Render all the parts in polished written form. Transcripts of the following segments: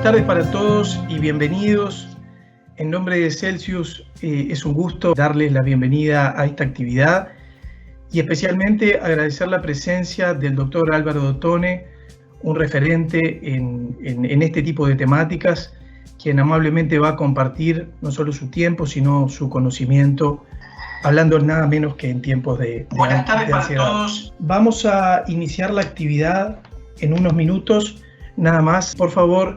tardes para todos y bienvenidos. En nombre de Celsius es un gusto darles la bienvenida a esta actividad y especialmente agradecer la presencia del doctor Álvaro D'Ottone, un referente en este tipo de temáticas, quien amablemente va a compartir no solo su tiempo, sino su conocimiento, hablando nada menos que en tiempos de Buenas tardes para ansiedad. todos. Vamos a iniciar la actividad en unos minutos. Nada más, por favor,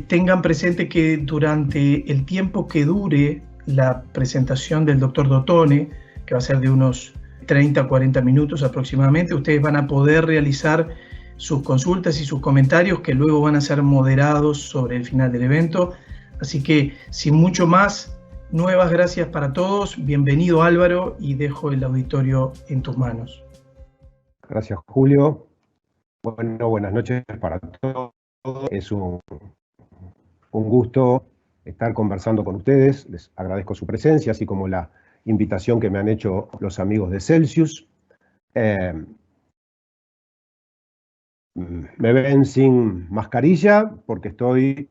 tengan presente que durante el tiempo que dure la presentación del doctor D'Ottone, que va a ser de unos 30 a 40 minutos aproximadamente, ustedes van a poder realizar sus consultas y sus comentarios que luego van a ser moderados sobre el final del evento. Así que, sin mucho más, nuevas gracias para todos. Bienvenido, Álvaro, y dejo el auditorio en tus manos. Gracias, Julio. Bueno, buenas noches para todos. Es un gusto estar conversando con ustedes. Les agradezco su presencia, así como la invitación que me han hecho los amigos de Celsius. Me ven sin mascarilla porque estoy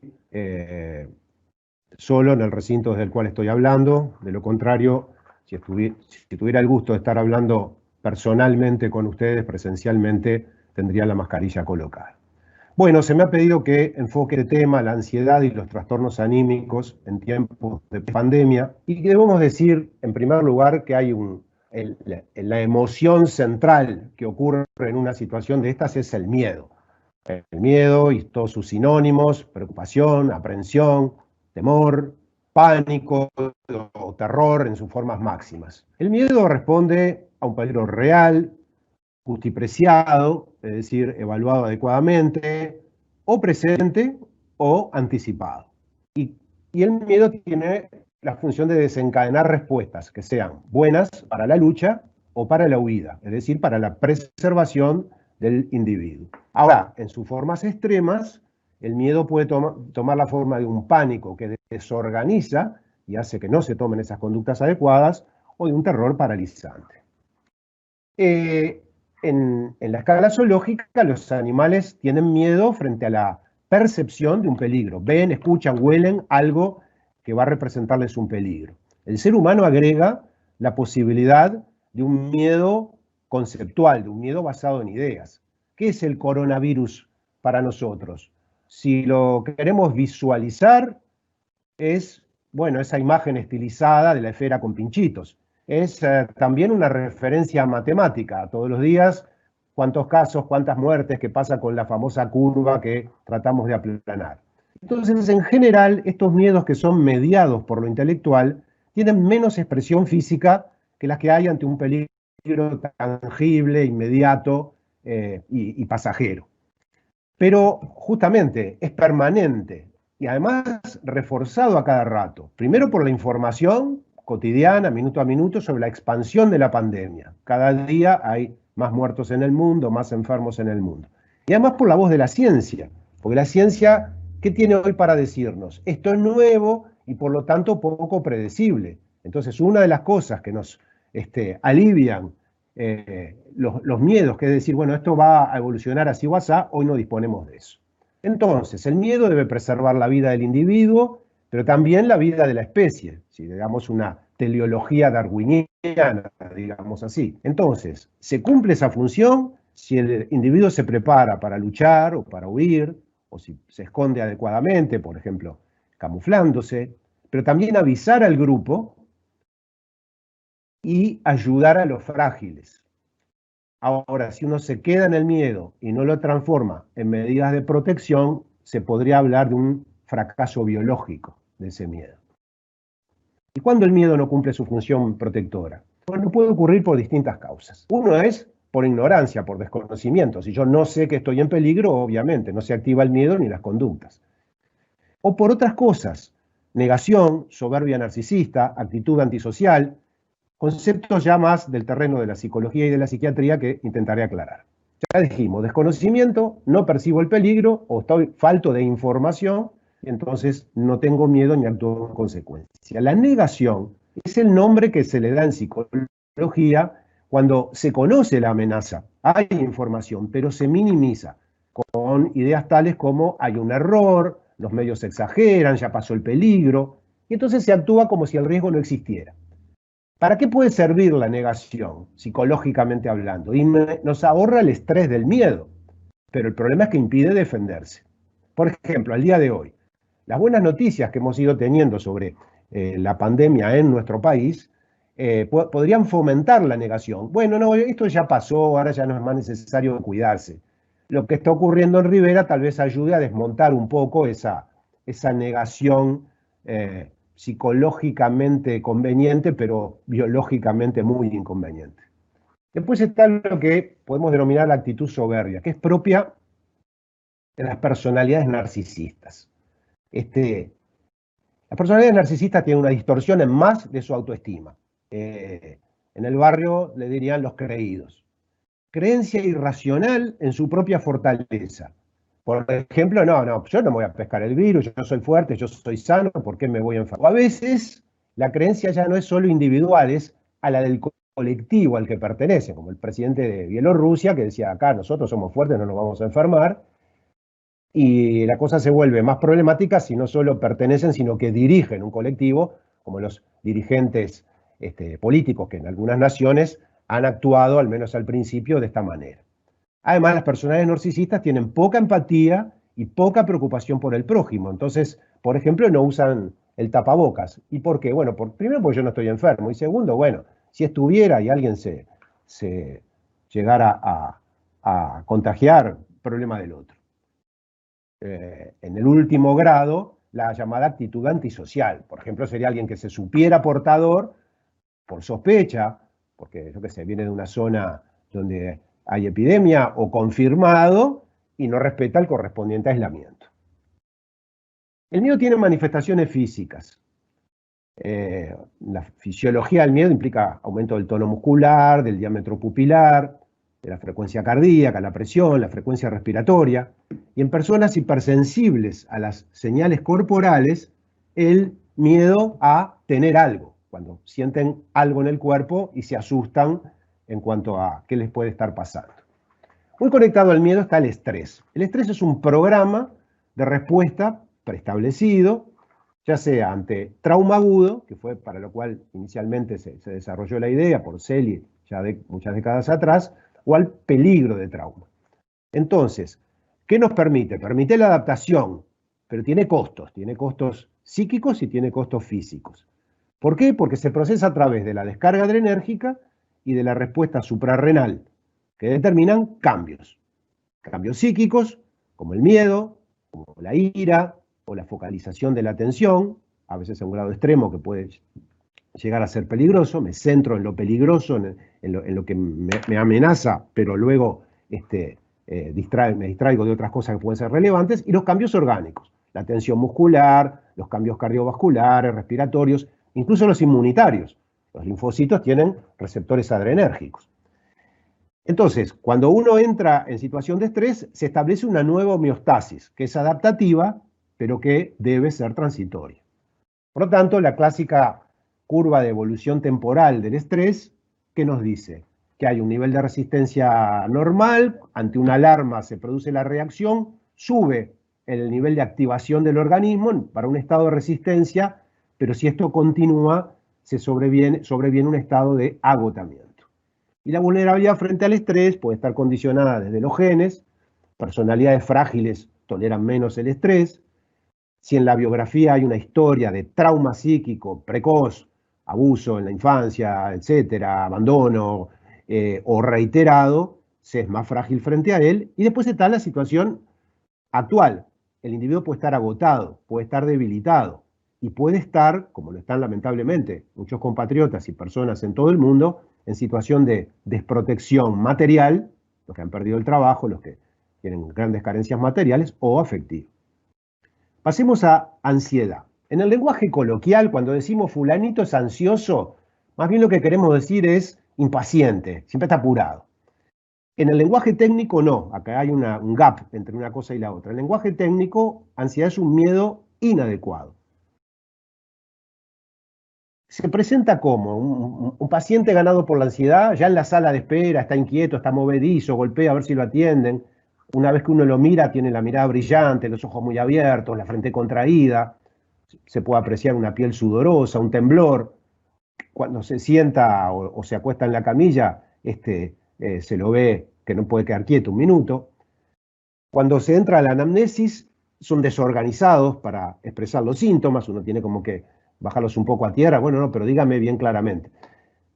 solo en el recinto desde el cual estoy hablando. De lo contrario, si tuviera el gusto de estar hablando personalmente con ustedes, presencialmente, tendría la mascarilla colocada. Bueno, se me ha pedido que enfoque el tema, la ansiedad y los trastornos anímicos en tiempos de pandemia, y debemos decir, en primer lugar, que hay la emoción central que ocurre en una situación de estas es el miedo. El miedo y todos sus sinónimos: preocupación, aprensión, temor, pánico o terror en sus formas máximas. El miedo responde a un peligro real, justipreciado, es decir, evaluado adecuadamente, o presente o anticipado. Y el miedo tiene la función de desencadenar respuestas que sean buenas para la lucha o para la huida, es decir, para la preservación del individuo. Ahora, en sus formas extremas, el miedo puede tomar la forma de un pánico que desorganiza y hace que no se tomen esas conductas adecuadas, o de un terror paralizante. En la escala zoológica, los animales tienen miedo frente a la percepción de un peligro. Ven, escuchan, huelen algo que va a representarles un peligro. El ser humano agrega la posibilidad de un miedo conceptual, de un miedo basado en ideas. ¿Qué es el coronavirus para nosotros? Si lo queremos visualizar, es, bueno, esa imagen estilizada de la esfera con pinchitos. Es también una referencia matemática. Todos los días, cuántos casos, cuántas muertes, qué pasa con la famosa curva que tratamos de aplanar. Entonces, en general, estos miedos que son mediados por lo intelectual tienen menos expresión física que las que hay ante un peligro tangible, inmediato y pasajero. Pero justamente es permanente y además reforzado a cada rato. Primero por la información cotidiana, minuto a minuto, sobre la expansión de la pandemia. Cada día hay más muertos en el mundo, más enfermos en el mundo. Y además por la voz de la ciencia, porque la ciencia, ¿qué tiene hoy para decirnos? Esto es nuevo y por lo tanto poco predecible. Entonces, una de las cosas que nos alivian los miedos, que es decir, bueno, esto va a evolucionar así o asá, hoy no disponemos de eso. Entonces, el miedo debe preservar la vida del individuo, pero también la vida de la especie, si digamos una teleología darwiniana, digamos así. Entonces, se cumple esa función si el individuo se prepara para luchar o para huir, o si se esconde adecuadamente, por ejemplo, camuflándose, pero también avisar al grupo y ayudar a los frágiles. Ahora, si uno se queda en el miedo y no lo transforma en medidas de protección, se podría hablar de un fracaso biológico de ese miedo. ¿Y cuándo el miedo no cumple su función protectora? Bueno, puede ocurrir por distintas causas. Uno es por ignorancia, por desconocimiento. Si yo no sé que estoy en peligro, obviamente no se activa el miedo ni las conductas. O por otras cosas: negación, soberbia narcisista, actitud antisocial, conceptos ya más del terreno de la psicología y de la psiquiatría que intentaré aclarar. Ya dijimos, desconocimiento, no percibo el peligro o falto de información, entonces no tengo miedo ni actúo en consecuencia. La negación es el nombre que se le da en psicología cuando se conoce la amenaza. Hay información, pero se minimiza con ideas tales como hay un error, los medios exageran, ya pasó el peligro, y entonces se actúa como si el riesgo no existiera. ¿Para qué puede servir la negación, psicológicamente hablando? Y nos ahorra el estrés del miedo, pero el problema es que impide defenderse. Por ejemplo, al día de hoy, las buenas noticias que hemos ido teniendo sobre la pandemia en nuestro país podrían fomentar la negación. Bueno, no, esto ya pasó, ahora ya no es más necesario cuidarse. Lo que está ocurriendo en Rivera tal vez ayude a desmontar un poco esa negación psicológicamente conveniente, pero biológicamente muy inconveniente. Después está lo que podemos denominar la actitud soberbia, que es propia de las personalidades narcisistas. Las personalidades narcisistas tienen una distorsión en más de su autoestima. En el barrio le dirían los creídos. Creencia irracional en su propia fortaleza. Por ejemplo, no, yo no me voy a pescar el virus, yo soy fuerte, yo soy sano, ¿por qué me voy a enfermar? O a veces la creencia ya no es solo individual, es a la del colectivo al que pertenece, como el presidente de Bielorrusia que decía, acá nosotros somos fuertes, no nos vamos a enfermar, y la cosa se vuelve más problemática si no solo pertenecen, sino que dirigen un colectivo, como los dirigentes políticos que en algunas naciones han actuado, al menos al principio, de esta manera. Además, las personalidades narcisistas tienen poca empatía y poca preocupación por el prójimo. Entonces, por ejemplo, no usan el tapabocas. ¿Y por qué? Bueno, primero porque yo no estoy enfermo. Y segundo, bueno, si estuviera y alguien se llegara a contagiar, problema del otro. En el último grado, la llamada actitud antisocial. Por ejemplo, sería alguien que se supiera portador por sospecha, porque yo qué sé, viene de una zona donde hay epidemia o confirmado y no respeta el correspondiente aislamiento. El miedo tiene manifestaciones físicas. La fisiología del miedo implica aumento del tono muscular, del diámetro pupilar, de la frecuencia cardíaca, la presión, la frecuencia respiratoria. Y en personas hipersensibles a las señales corporales, el miedo a tener algo, cuando sienten algo en el cuerpo y se asustan en cuanto a qué les puede estar pasando. Muy conectado al miedo está el estrés. El estrés es un programa de respuesta preestablecido, ya sea ante trauma agudo, que fue para lo cual inicialmente se desarrolló la idea por Selye ya de muchas décadas atrás, o al peligro de trauma. Entonces, ¿qué nos permite? Permite la adaptación, pero tiene costos psíquicos y tiene costos físicos. ¿Por qué? Porque se procesa a través de la descarga adrenérgica y de la respuesta suprarrenal, que determinan cambios psíquicos, como el miedo, como la ira, o la focalización de la atención, a veces a un grado extremo que puede llegar a ser peligroso, me centro en lo peligroso, en lo que me amenaza, pero luego me distraigo de otras cosas que pueden ser relevantes, y los cambios orgánicos, la tensión muscular, los cambios cardiovasculares, respiratorios, incluso los inmunitarios. Los linfocitos tienen receptores adrenérgicos. Entonces, cuando uno entra en situación de estrés, se establece una nueva homeostasis, que es adaptativa, pero que debe ser transitoria. Por lo tanto, la clásica curva de evolución temporal del estrés, ¿qué nos dice? Que hay un nivel de resistencia normal, ante una alarma se produce la reacción, sube el nivel de activación del organismo para un estado de resistencia, pero si esto continúa, sobreviene un estado de agotamiento. Y la vulnerabilidad frente al estrés puede estar condicionada desde los genes, personalidades frágiles toleran menos el estrés. Si en la biografía hay una historia de trauma psíquico precoz, abuso en la infancia, etcétera, abandono o reiterado, se es más frágil frente a él. Y después está la situación actual. El individuo puede estar agotado, puede estar debilitado y puede estar, como lo están lamentablemente muchos compatriotas y personas en todo el mundo, en situación de desprotección material, los que han perdido el trabajo, los que tienen grandes carencias materiales o afectivas. Pasemos a ansiedad. En el lenguaje coloquial, cuando decimos fulanito es ansioso, más bien lo que queremos decir es impaciente, siempre está apurado. En el lenguaje técnico no, acá hay un gap entre una cosa y la otra. En el lenguaje técnico, ansiedad es un miedo inadecuado. Se presenta como un paciente ganado por la ansiedad, ya en la sala de espera, está inquieto, está movedizo, golpea a ver si lo atienden. Una vez que uno lo mira, tiene la mirada brillante, los ojos muy abiertos, la frente contraída, se puede apreciar una piel sudorosa, un temblor. Cuando se sienta o se acuesta en la camilla, se lo ve que no puede quedar quieto un minuto. Cuando se entra a la anamnesis, son desorganizados para expresar los síntomas, uno tiene como que bajarlos un poco a tierra, bueno, no, pero dígame bien claramente.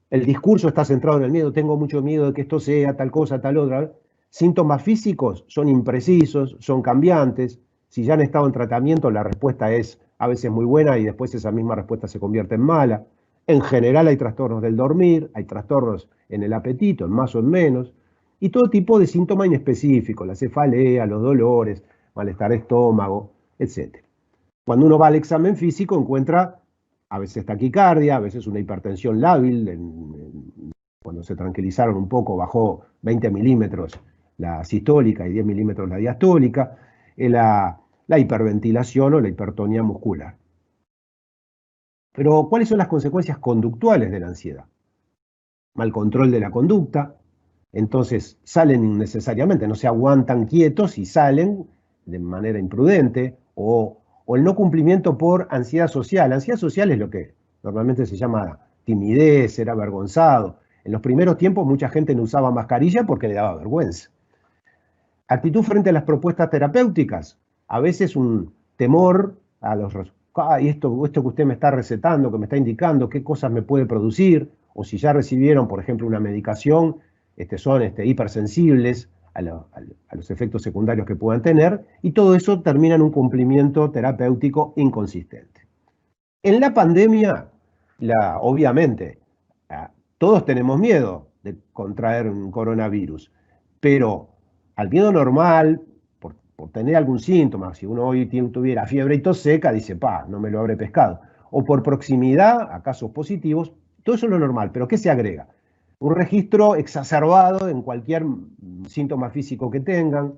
El discurso está centrado en el miedo, tengo mucho miedo de que esto sea tal cosa, tal otra. Síntomas físicos son imprecisos, son cambiantes. Si ya han estado en tratamiento, la respuesta es a veces muy buena y después esa misma respuesta se convierte en mala. En general hay trastornos del dormir, hay trastornos en el apetito, en más o en menos, y todo tipo de síntomas inespecíficos, la cefalea, los dolores, malestar de estómago, etc. Cuando uno va al examen físico encuentra a veces taquicardia, a veces una hipertensión lábil. Cuando se tranquilizaron un poco bajó 20 milímetros la sistólica y 10 milímetros la diastólica, la hiperventilación o la hipertonía muscular. Pero, ¿cuáles son las consecuencias conductuales de la ansiedad? Mal control de la conducta, entonces salen innecesariamente, no se aguantan quietos y salen de manera imprudente, o el no cumplimiento por ansiedad social. Ansiedad social es lo que normalmente se llama timidez, ser avergonzado. En los primeros tiempos mucha gente no usaba mascarilla porque le daba vergüenza. Actitud frente a las propuestas terapéuticas. A veces un temor a los esto que usted me está recetando, que me está indicando, qué cosas me puede producir, o si ya recibieron, por ejemplo, una medicación, son hipersensibles a los efectos secundarios que puedan tener, y todo eso termina en un cumplimiento terapéutico inconsistente. En la pandemia, obviamente, todos tenemos miedo de contraer un coronavirus, pero al miedo normal, por tener algún síntoma, si uno hoy tuviera fiebre y tos seca, dice, no me lo habré pescado. O por proximidad a casos positivos, todo eso es lo normal, pero ¿qué se agrega? Un registro exacerbado en cualquier síntoma físico que tengan.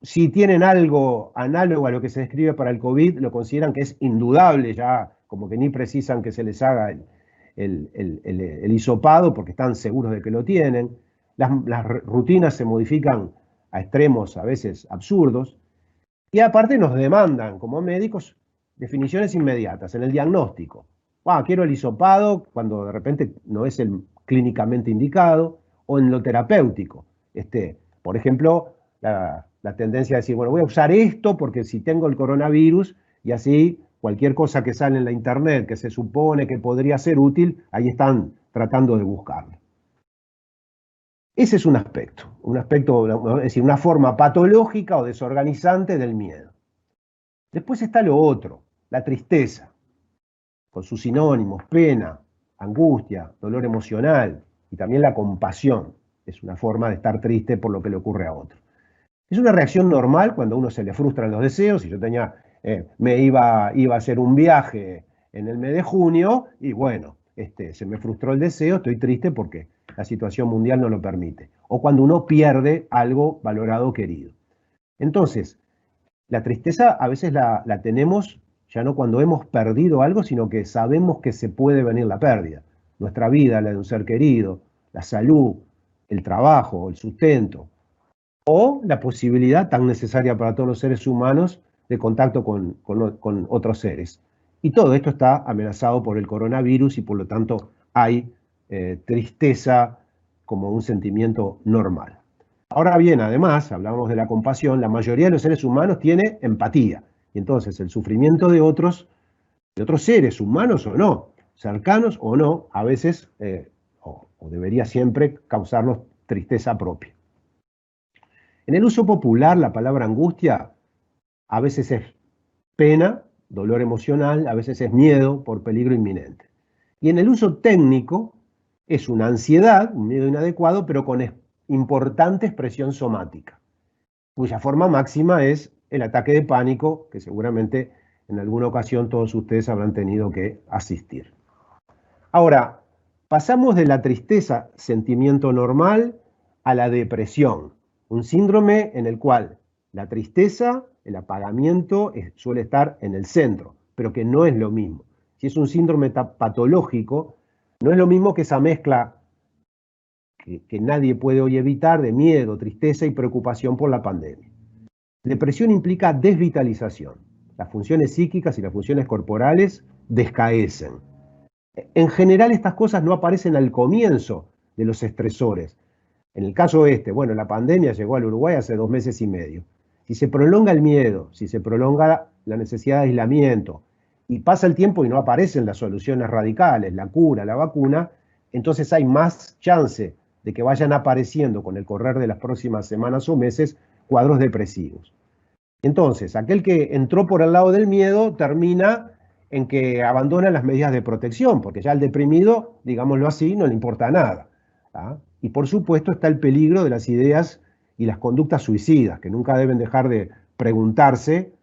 Si tienen algo análogo a lo que se describe para el COVID, lo consideran que es indudable, ya como que ni precisan que se les haga el hisopado porque están seguros de que lo tienen. Las rutinas se modifican a extremos a veces absurdos, y aparte nos demandan como médicos definiciones inmediatas en el diagnóstico. Quiero el hisopado cuando de repente no es el clínicamente indicado, o en lo terapéutico. Por ejemplo, la tendencia a decir, bueno, voy a usar esto porque si tengo el coronavirus, y así cualquier cosa que sale en la internet que se supone que podría ser útil, ahí están tratando de buscarlo. Ese es un aspecto, es decir, una forma patológica o desorganizante del miedo. Después está lo otro, la tristeza, con sus sinónimos, pena, angustia, dolor emocional, y también la compasión. Es una forma de estar triste por lo que le ocurre a otro. Es una reacción normal cuando a uno se le frustran los deseos. Si yo iba a hacer un viaje en el mes de junio, y bueno, se me frustró el deseo, estoy triste porque la situación mundial no lo permite. O cuando uno pierde algo valorado, querido. Entonces, la tristeza a veces la tenemos ya no cuando hemos perdido algo, sino que sabemos que se puede venir la pérdida. Nuestra vida, la de un ser querido, la salud, el trabajo, el sustento, o la posibilidad tan necesaria para todos los seres humanos de contacto con otros seres. Y todo esto está amenazado por el coronavirus y por lo tanto hay tristeza como un sentimiento normal. Ahora bien, además, hablamos de la compasión, la mayoría de los seres humanos tiene empatía. Y entonces el sufrimiento de otros seres, humanos o no, cercanos o no, a veces, o debería siempre, causarnos tristeza propia. En el uso popular, la palabra angustia a veces es pena, dolor emocional, a veces es miedo por peligro inminente. Y en el uso técnico es una ansiedad, un miedo inadecuado, pero con importante expresión somática, cuya forma máxima es el ataque de pánico, que seguramente en alguna ocasión todos ustedes habrán tenido que asistir. Ahora, pasamos de la tristeza, sentimiento normal, a la depresión, un síndrome en el cual la tristeza, el apagamiento, suele estar en el centro, pero que no es lo mismo. Si es un síndrome patológico, no es lo mismo que esa mezcla que nadie puede hoy evitar, de miedo, tristeza y preocupación por la pandemia. Depresión implica desvitalización. Las funciones psíquicas y las funciones corporales descaecen. En general estas cosas no aparecen al comienzo de los estresores. En el caso bueno, la pandemia llegó al Uruguay hace 2 meses y medio. Si se prolonga el miedo, si se prolonga la necesidad de aislamiento, y pasa el tiempo y no aparecen las soluciones radicales, la cura, la vacuna, entonces hay más chance de que vayan apareciendo con el correr de las próximas semanas o meses cuadros depresivos. Entonces, aquel que entró por el lado del miedo termina en que abandona las medidas de protección, porque ya al deprimido, digámoslo así, no le importa nada. Y por supuesto está el peligro de las ideas y las conductas suicidas, que nunca deben dejar de preguntarse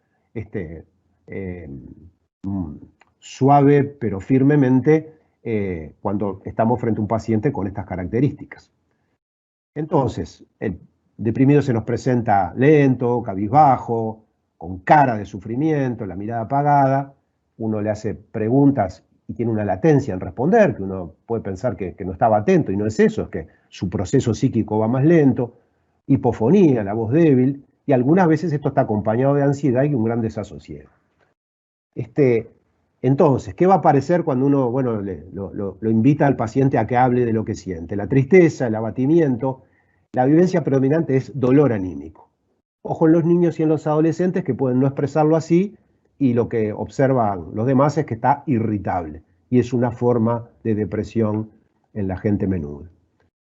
suave pero firmemente cuando estamos frente a un paciente con estas características. Entonces, el deprimido se nos presenta lento, cabizbajo, con cara de sufrimiento, la mirada apagada. Uno le hace preguntas y tiene una latencia en responder, que uno puede pensar que no estaba atento, y no es eso, es que su proceso psíquico va más lento, hipofonía, la voz débil, y algunas veces esto está acompañado de ansiedad y un gran desasosiego. Entonces, ¿qué va a aparecer cuando uno lo invita al paciente a que hable de lo que siente? La tristeza, el abatimiento. La vivencia predominante es dolor anímico. Ojo en los niños y en los adolescentes que pueden no expresarlo así, y lo que observan los demás es que está irritable, y es una forma de depresión en la gente menuda.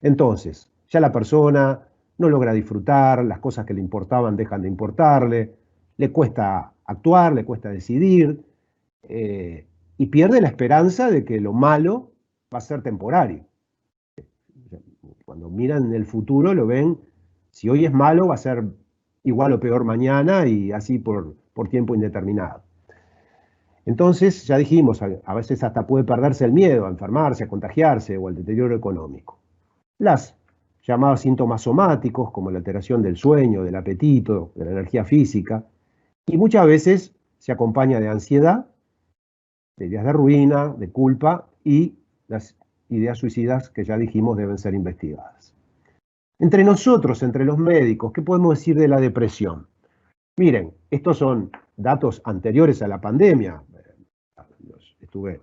Entonces, ya la persona no logra disfrutar, las cosas que le importaban dejan de importarle, le cuesta actuar, le cuesta decidir, y pierde la esperanza de que lo malo va a ser temporario. Cuando miran el futuro lo ven, si hoy es malo va a ser igual o peor mañana, y así por tiempo indeterminado. Entonces, ya dijimos, a veces hasta puede perderse el miedo a enfermarse, a contagiarse o al deterioro económico. Las llamados síntomas somáticos, como la alteración del sueño, del apetito, de la energía física, y muchas veces se acompaña de ansiedad, de ideas de ruina, de culpa, y las ideas suicidas que ya dijimos deben ser investigadas. Entre nosotros, entre los médicos, ¿qué podemos decir de la depresión? Miren, estos son datos anteriores a la pandemia. Los estuve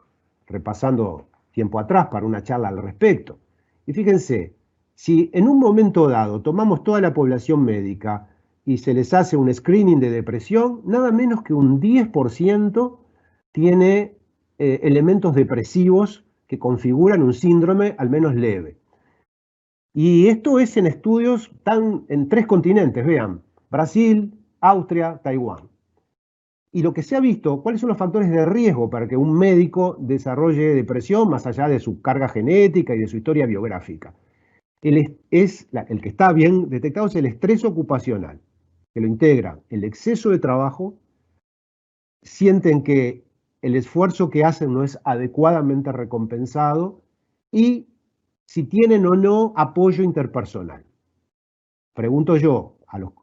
repasando tiempo atrás para una charla al respecto. Y fíjense, si en un momento dado tomamos toda la población médica y se les hace un screening de depresión, nada menos que un 10% tiene elementos depresivos que configuran un síndrome al menos leve. Y esto es en estudios en 3 continentes, vean, Brasil, Austria, Taiwán. Y lo que se ha visto, ¿cuáles son los factores de riesgo para que un médico desarrolle depresión más allá de su carga genética y de su historia biográfica? El que está bien detectado es el estrés ocupacional, que lo integra el exceso de trabajo, sienten que el esfuerzo que hacen no es adecuadamente recompensado, y si tienen o no apoyo interpersonal. Pregunto yo a los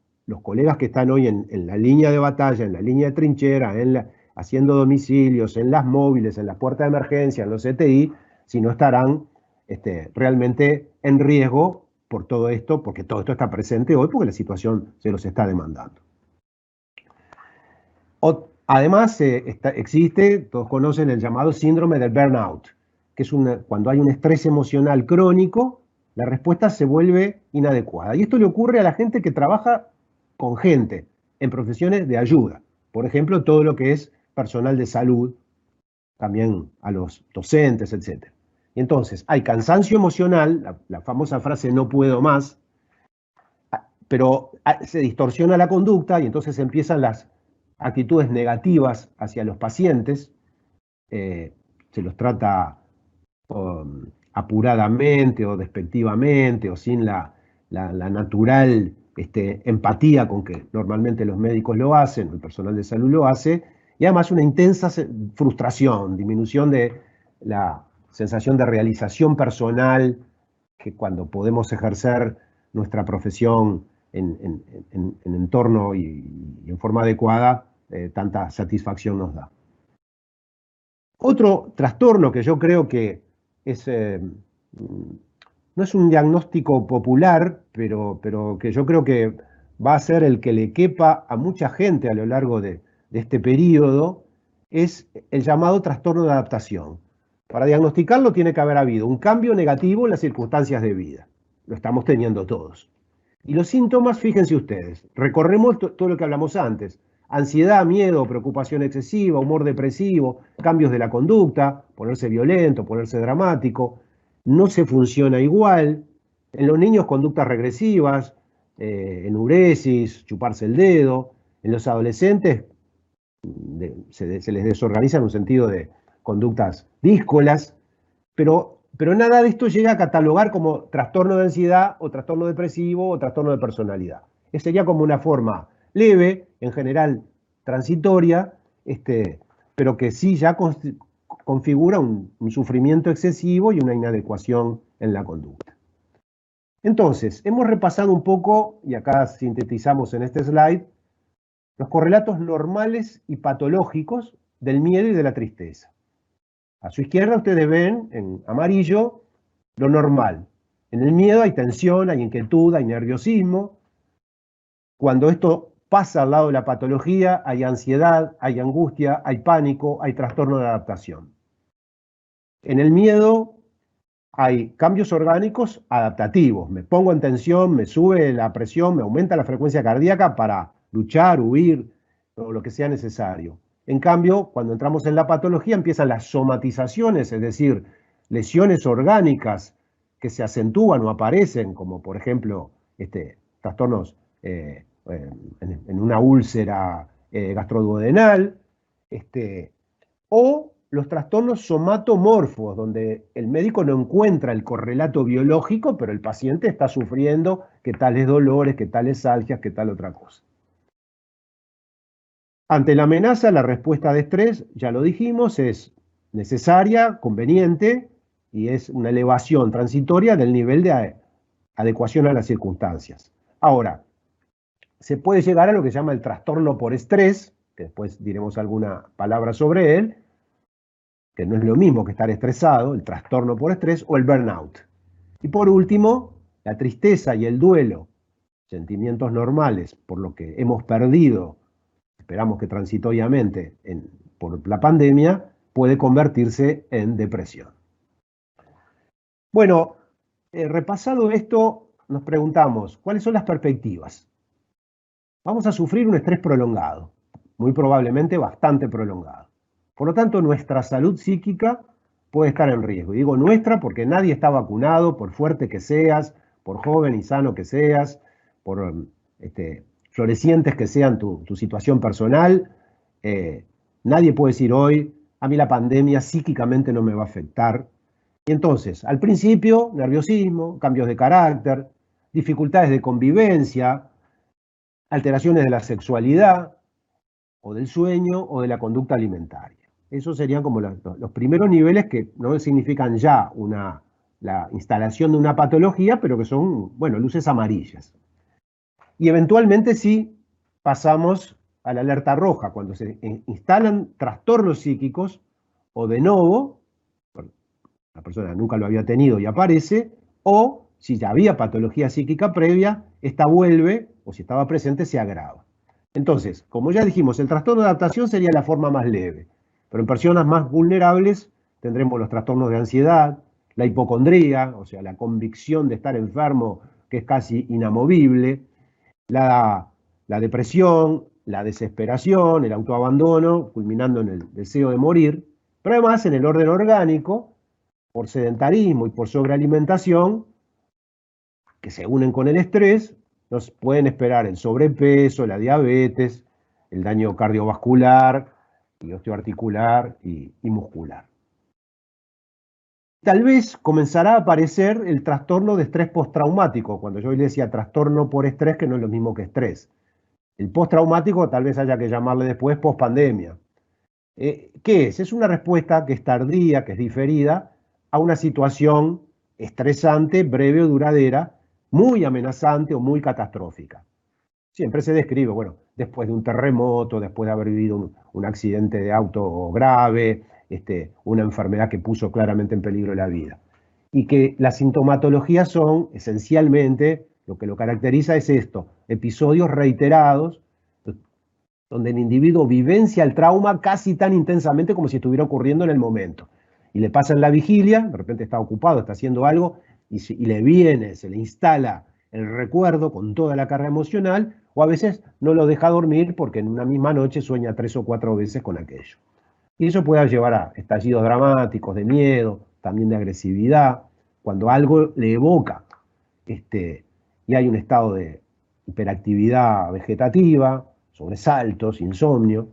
colegas que están hoy en la línea de batalla, en la línea de trinchera, haciendo domicilios, en las móviles, en las puertas de emergencia, en los CTI, si no estarán realmente en riesgo por todo esto, porque todo esto está presente hoy, porque la situación se los está demandando. Además, existe, todos conocen el llamado síndrome del burnout, que es cuando hay un estrés emocional crónico, la respuesta se vuelve inadecuada. Y esto le ocurre a la gente que trabaja con gente en profesiones de ayuda. Por ejemplo, todo lo que es personal de salud, también a los docentes, etc. Y entonces hay cansancio emocional, la famosa frase "no puedo más", pero se distorsiona la conducta y entonces empiezan las actitudes negativas hacia los pacientes, se los trata apuradamente o despectivamente o sin la natural empatía con que normalmente los médicos lo hacen, o el personal de salud lo hace, y además una intensa frustración, disminución de la sensación de realización personal, que cuando podemos ejercer nuestra profesión en entorno y en forma adecuada, tanta satisfacción nos da. Otro trastorno que yo creo que es no es un diagnóstico popular, pero que yo creo que va a ser el que le quepa a mucha gente a lo largo de este periodo, es el llamado trastorno de adaptación. Para diagnosticarlo tiene que haber habido un cambio negativo en las circunstancias de vida. Lo estamos teniendo todos. Y los síntomas, fíjense ustedes, recorremos todo lo que hablamos antes. Ansiedad, miedo, preocupación excesiva, humor depresivo, cambios de la conducta, ponerse violento, ponerse dramático, no se funciona igual. En los niños, conductas regresivas, enuresis, chuparse el dedo. En los adolescentes, se les desorganiza en un sentido de conductas díscolas, pero nada de esto llega a catalogar como trastorno de ansiedad o trastorno depresivo o trastorno de personalidad. Sería como una forma leve, en general transitoria, pero que sí ya configura un sufrimiento excesivo y una inadecuación en la conducta. Entonces, hemos repasado un poco, y acá sintetizamos en este slide, los correlatos normales y patológicos del miedo y de la tristeza. A su izquierda ustedes ven en amarillo lo normal. En el miedo hay tensión, hay inquietud, hay nerviosismo. Cuando esto pasa al lado de la patología, hay ansiedad, hay angustia, hay pánico, hay trastorno de adaptación. En el miedo hay cambios orgánicos adaptativos. Me pongo en tensión, me sube la presión, me aumenta la frecuencia cardíaca para luchar, huir, o lo que sea necesario. En cambio, cuando entramos en la patología empiezan las somatizaciones, es decir, lesiones orgánicas que se acentúan o aparecen, como por ejemplo trastornos en una úlcera gastroduodenal, o los trastornos somatomorfos, donde el médico no encuentra el correlato biológico, pero el paciente está sufriendo que tales dolores, que tales algias, que tal otra cosa. Ante la amenaza, la respuesta de estrés, ya lo dijimos, es necesaria, conveniente, y es una elevación transitoria del nivel de adecuación a las circunstancias. Ahora, se puede llegar a lo que se llama el trastorno por estrés, que después diremos alguna palabra sobre él, que no es lo mismo que estar estresado, el trastorno por estrés, o el burnout. Y por último, la tristeza y el duelo, sentimientos normales por lo que hemos perdido, esperamos que transitoriamente por la pandemia, puede convertirse en depresión. Bueno, repasado esto, nos preguntamos, ¿cuáles son las perspectivas? Vamos a sufrir un estrés prolongado, muy probablemente bastante prolongado. Por lo tanto, nuestra salud psíquica puede estar en riesgo. Y digo nuestra porque nadie está vacunado, por fuerte que seas, por joven y sano que seas, por florecientes que sean tu situación personal. Nadie puede decir hoy, a mí la pandemia psíquicamente no me va a afectar. Y entonces, al principio, nerviosismo, cambios de carácter, dificultades de convivencia, alteraciones de la sexualidad, o del sueño, o de la conducta alimentaria. Esos serían como los primeros niveles que no significan ya la instalación de una patología, pero que son, bueno, luces amarillas. Y eventualmente sí pasamos a la alerta roja, cuando se instalan trastornos psíquicos, o de novo, la persona nunca lo había tenido y aparece, o si ya había patología psíquica previa, esta vuelve, o si estaba presente, se agrava. Entonces, como ya dijimos, el trastorno de adaptación sería la forma más leve, pero en personas más vulnerables tendremos los trastornos de ansiedad, la hipocondría, o sea, la convicción de estar enfermo que es casi inamovible, la depresión, la desesperación, el autoabandono, culminando en el deseo de morir, pero además en el orden orgánico, por sedentarismo y por sobrealimentación, que se unen con el estrés, nos pueden esperar el sobrepeso, la diabetes, el daño cardiovascular, y osteoarticular y muscular. Tal vez comenzará a aparecer el trastorno de estrés postraumático, cuando yo le decía trastorno por estrés, que no es lo mismo que estrés. El postraumático tal vez haya que llamarle después pospandemia. ¿Qué es? Es una respuesta que es tardía, que es diferida, a una situación estresante, breve o duradera, muy amenazante o muy catastrófica. Siempre se describe, bueno, después de un terremoto, después de haber vivido un accidente de auto grave, una enfermedad que puso claramente en peligro la vida. y que las sintomatologías son esencialmente, lo que lo caracteriza es esto, episodios reiterados, donde el individuo vivencia el trauma casi tan intensamente como si estuviera ocurriendo en el momento. Y le pasa en la vigilia, de repente está ocupado, está haciendo algo, y le viene, se le instala el recuerdo con toda la carga emocional, o a veces no lo deja dormir porque en una misma noche sueña 3 o 4 veces con aquello. Y eso puede llevar a estallidos dramáticos de miedo, también de agresividad, cuando algo le evoca y hay un estado de hiperactividad vegetativa, sobresaltos, insomnio.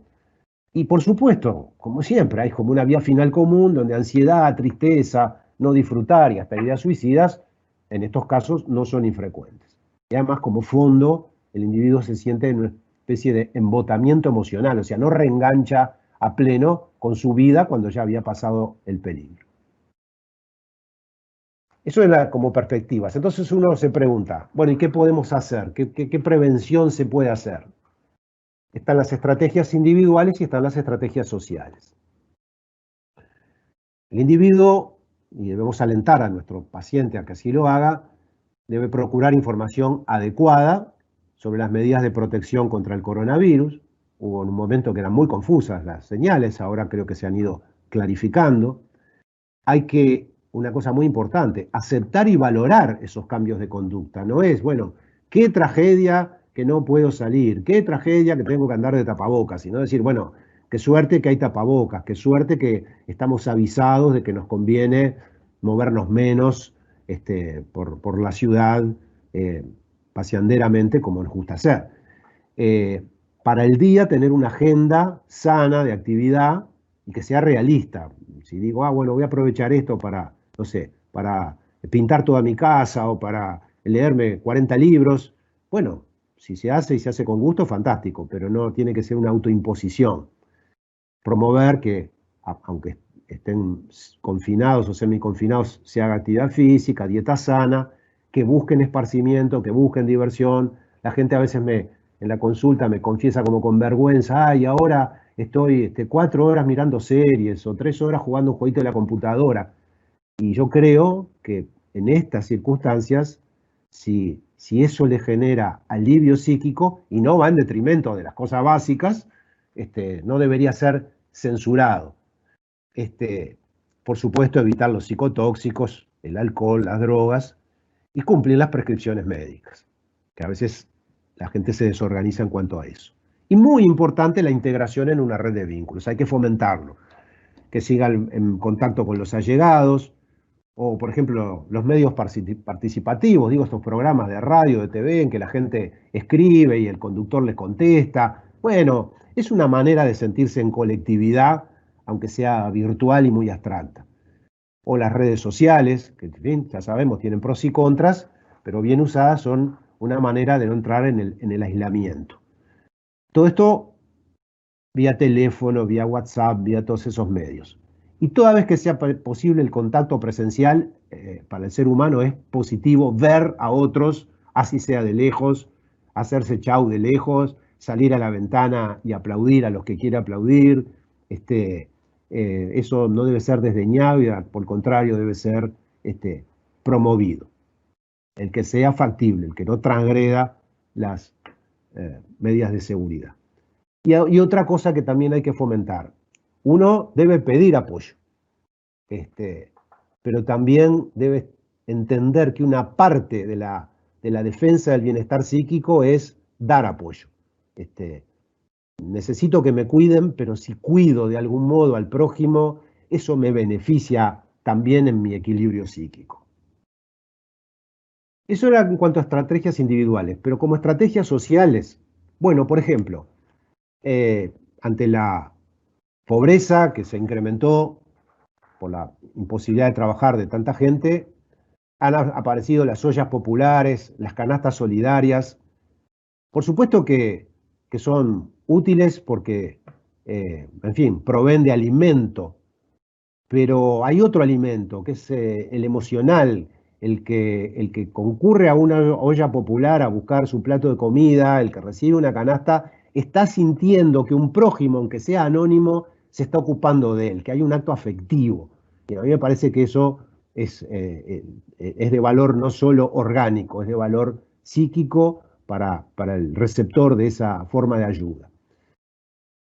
Y por supuesto, como siempre, hay como una vía final común donde ansiedad, tristeza, no disfrutar y hasta ideas suicidas, en estos casos no son infrecuentes. Y además, como fondo, el individuo se siente en una especie de embotamiento emocional, o sea, no reengancha a pleno con su vida cuando ya había pasado el peligro. Eso es como perspectivas. Entonces uno se pregunta, bueno, ¿y qué podemos hacer? ¿Qué prevención se puede hacer? Están las estrategias individuales y están las estrategias sociales. El individuo, y debemos alentar a nuestro paciente a que así lo haga, debe procurar información adecuada sobre las medidas de protección contra el coronavirus. Hubo en un momento que eran muy confusas las señales, ahora creo que se han ido clarificando. Hay que, una cosa muy importante, aceptar y valorar esos cambios de conducta. No es, bueno, qué tragedia que no puedo salir, qué tragedia que tengo que andar de tapabocas, sino decir, bueno, qué suerte que hay tapabocas, qué suerte que estamos avisados de que nos conviene movernos menos por la ciudad paseanderamente como nos gusta hacer. Para el día tener una agenda sana de actividad y que sea realista. Si digo, bueno, voy a aprovechar esto para, no sé, para pintar toda mi casa o para leerme 40 libros, bueno, si se hace y se hace con gusto, fantástico, pero no tiene que ser una autoimposición. Promover que, aunque estén confinados o semiconfinados, se haga actividad física, dieta sana, que busquen esparcimiento, que busquen diversión. La gente a veces en la consulta me confiesa como con vergüenza, ay, ahora estoy 4 horas mirando series o 3 horas jugando un jueguito de la computadora. Y yo creo que en estas circunstancias, si eso le genera alivio psíquico y no va en detrimento de las cosas básicas, no debería ser censurado. Por supuesto, evitar los psicotóxicos, el alcohol, las drogas y cumplir las prescripciones médicas, que a veces la gente se desorganiza en cuanto a eso. Y muy importante la integración en una red de vínculos, hay que fomentarlo, que sigan en contacto con los allegados, o por ejemplo los medios participativos, digo estos programas de radio, de TV, en que la gente escribe y el conductor les contesta. Bueno, es una manera de sentirse en colectividad, aunque sea virtual y muy abstracta. O las redes sociales, que en fin, ya sabemos, tienen pros y contras, pero bien usadas son una manera de no entrar en el aislamiento. Todo esto vía teléfono, vía WhatsApp, vía todos esos medios. Y toda vez que sea posible el contacto presencial, para el ser humano es positivo ver a otros, así sea de lejos, hacerse chau de lejos, salir a la ventana y aplaudir a los que quiere aplaudir. Eso no debe ser desdeñado y por el contrario debe ser promovido. El que sea factible, el que no transgreda las medidas de seguridad. Y otra cosa que también hay que fomentar, uno debe pedir apoyo, pero también debe entender que una parte de la defensa del bienestar psíquico es dar apoyo. Necesito que me cuiden, pero si cuido de algún modo al prójimo, eso me beneficia también en mi equilibrio psíquico. Eso era en cuanto a estrategias individuales, pero como estrategias sociales, bueno, por ejemplo, ante la pobreza que se incrementó por la imposibilidad de trabajar de tanta gente, han aparecido las ollas populares, las canastas solidarias. Por supuesto que son útiles porque, en fin, proveen de alimento, pero hay otro alimento, que es el emocional, el que concurre a una olla popular a buscar su plato de comida, el que recibe una canasta, está sintiendo que un prójimo, aunque sea anónimo, se está ocupando de él, que hay un acto afectivo. Y a mí me parece que eso es de valor no solo orgánico, es de valor psíquico para el receptor de esa forma de ayuda.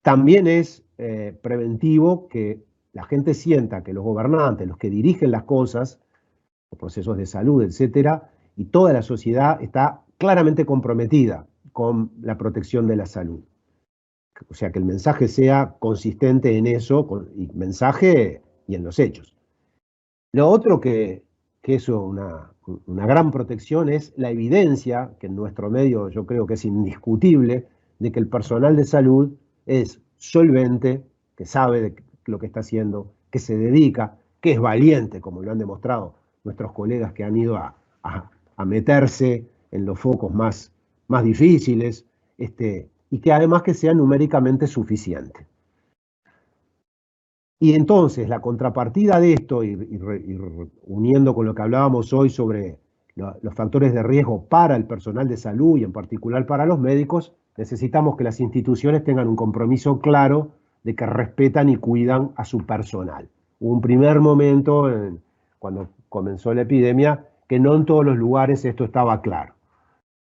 También es preventivo que la gente sienta que los gobernantes, los que dirigen las cosas, los procesos de salud, etcétera, y toda la sociedad está claramente comprometida con la protección de la salud. O sea, que el mensaje sea consistente en eso, y mensaje y en los hechos. Lo otro que es una gran protección es la evidencia, que en nuestro medio yo creo que es indiscutible, de que el personal de salud es solvente, que sabe de lo que está haciendo, que se dedica, que es valiente, como lo han demostrado nuestros colegas que han ido a meterse en los focos más difíciles, y que además que sea numéricamente suficiente. Y entonces la contrapartida de esto, y uniendo con lo que hablábamos hoy sobre los factores de riesgo para el personal de salud y en particular para los médicos, necesitamos que las instituciones tengan un compromiso claro de que respetan y cuidan a su personal. Hubo un primer momento, cuando comenzó la epidemia, que no en todos los lugares esto estaba claro.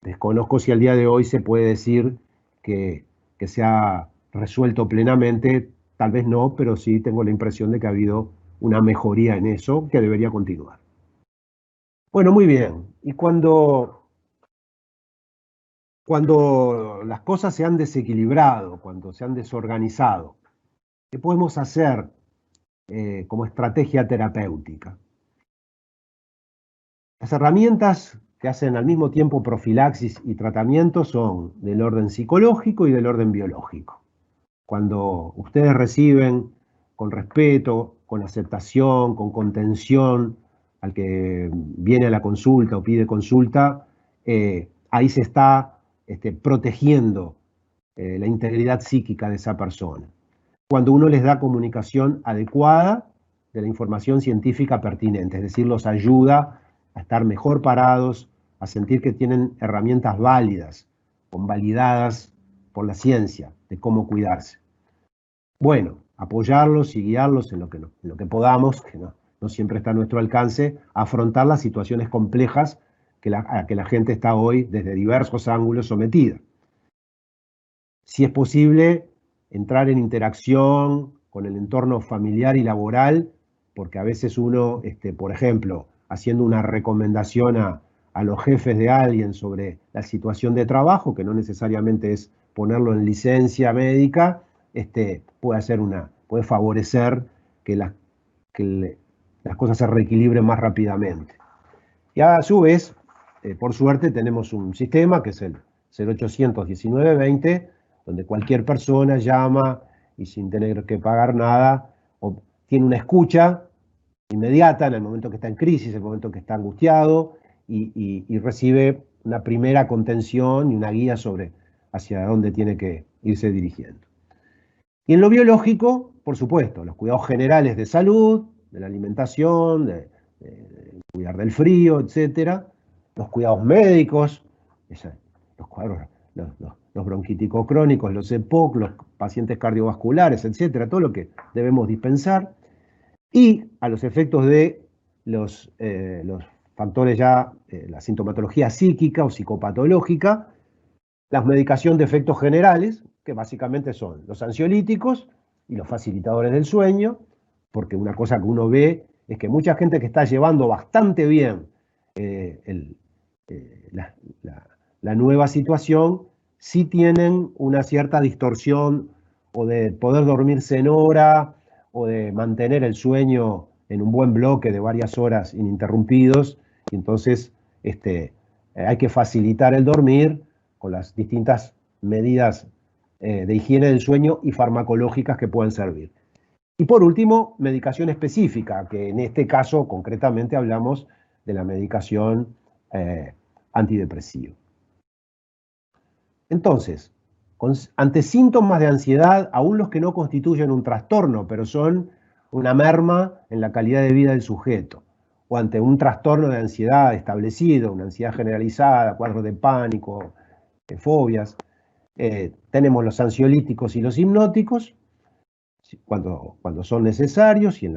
Desconozco si al día de hoy se puede decir que se ha resuelto plenamente. Tal vez no, pero sí tengo la impresión de que ha habido una mejoría en eso que debería continuar. Bueno, muy bien. Y cuando las cosas se han desequilibrado, cuando se han desorganizado, ¿qué podemos hacer como estrategia terapéutica? Las herramientas que hacen al mismo tiempo profilaxis y tratamiento son del orden psicológico y del orden biológico. Cuando ustedes reciben con respeto, con aceptación, con contención al que viene a la consulta o pide consulta, ahí se está protegiendo la integridad psíquica de esa persona. Cuando uno les da comunicación adecuada de la información científica pertinente, es decir, los ayuda a estar mejor parados, a sentir que tienen herramientas válidas, convalidadas por la ciencia de cómo cuidarse. Bueno, apoyarlos y guiarlos en lo que podamos, que no siempre está a nuestro alcance, a afrontar las situaciones complejas a que la gente está hoy desde diversos ángulos sometida. Si es posible, entrar en interacción con el entorno familiar y laboral, porque a veces uno, por ejemplo, haciendo una recomendación a los jefes de alguien sobre la situación de trabajo, que no necesariamente es ponerlo en licencia médica, puede favorecer que las cosas se reequilibren más rápidamente. Y a su vez, por suerte, tenemos un sistema que es el 0800 1920, donde cualquier persona llama y sin tener que pagar nada, o tiene una escucha inmediata en el momento que está en crisis, en el momento que está angustiado, y recibe una primera contención y una guía sobre hacia dónde tiene que irse dirigiendo. Y en lo biológico, por supuesto, los cuidados generales de salud, de la alimentación, de cuidar del frío, etcétera, los cuidados médicos, los bronquíticos crónicos, los EPOC, los pacientes cardiovasculares, etcétera, todo lo que debemos dispensar. Y a los efectos de los factores ya, la sintomatología psíquica o psicopatológica, la medicación de efectos generales, que básicamente son los ansiolíticos y los facilitadores del sueño, porque una cosa que uno ve es que mucha gente que está llevando bastante bien la nueva situación, sí tienen una cierta distorsión o de poder dormirse en hora o de mantener el sueño en un buen bloque de varias horas ininterrumpidos, y entonces hay que facilitar el dormir con las distintas medidas de higiene del sueño y farmacológicas que pueden servir. Y por último, medicación específica, que en este caso concretamente hablamos de la medicación antidepresiva. Entonces, ante síntomas de ansiedad, aún los que no constituyen un trastorno, pero son una merma en la calidad de vida del sujeto, o ante un trastorno de ansiedad establecido, una ansiedad generalizada, cuadros de pánico, fobias, tenemos los ansiolíticos y los hipnóticos, cuando son necesarios y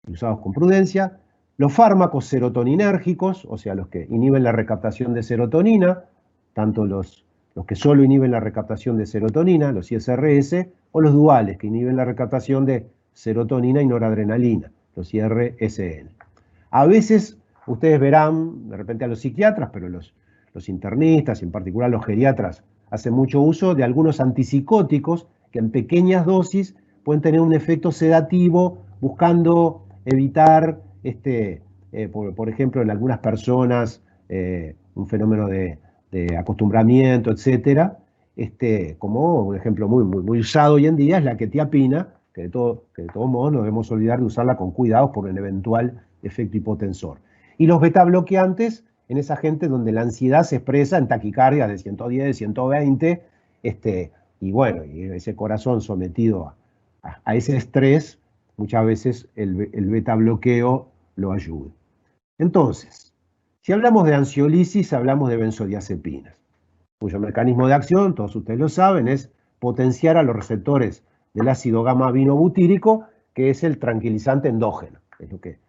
usados con prudencia, Los fármacos serotoninérgicos, o sea, los que inhiben la recaptación de serotonina, tanto los que solo inhiben la recaptación de serotonina, los ISRS, o los duales, que inhiben la recaptación de serotonina y noradrenalina, los IRSN. A veces ustedes verán, de repente a los psiquiatras, pero los internistas, y en particular los geriatras, hacen mucho uso de algunos antipsicóticos que en pequeñas dosis pueden tener un efecto sedativo, buscando evitar, por ejemplo, en algunas personas, un fenómeno de acostumbramiento, etcétera. Como un ejemplo muy usado hoy en día es la quetiapina, que de todos modos no debemos olvidar de usarla con cuidado por el eventual efecto hipotensor. Y los beta bloqueantes en esa gente donde la ansiedad se expresa en taquicardia de 110, 120, y bueno, y ese corazón sometido a ese estrés, muchas veces el beta bloqueo lo ayuda. Entonces, si hablamos de ansiolisis, hablamos de benzodiazepinas, cuyo mecanismo de acción, todos ustedes lo saben, es potenciar a los receptores del ácido gamma-aminobutírico, que es el tranquilizante endógeno, es lo que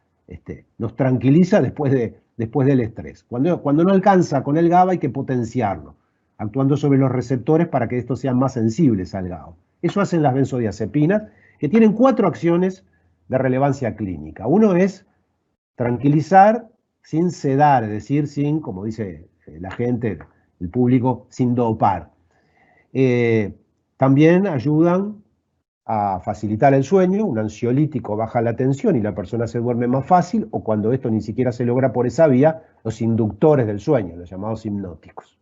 nos tranquiliza después del estrés. Cuando no alcanza con el GABA hay que potenciarlo, actuando sobre los receptores para que estos sean más sensibles al GABA. Eso hacen las benzodiazepinas, que tienen 4 acciones de relevancia clínica. Uno es tranquilizar sin sedar, es decir, sin, como dice la gente, el público, sin dopar. También ayudan a facilitar el sueño, un ansiolítico baja la tensión y la persona se duerme más fácil, o cuando esto ni siquiera se logra por esa vía, los inductores del sueño, los llamados hipnóticos.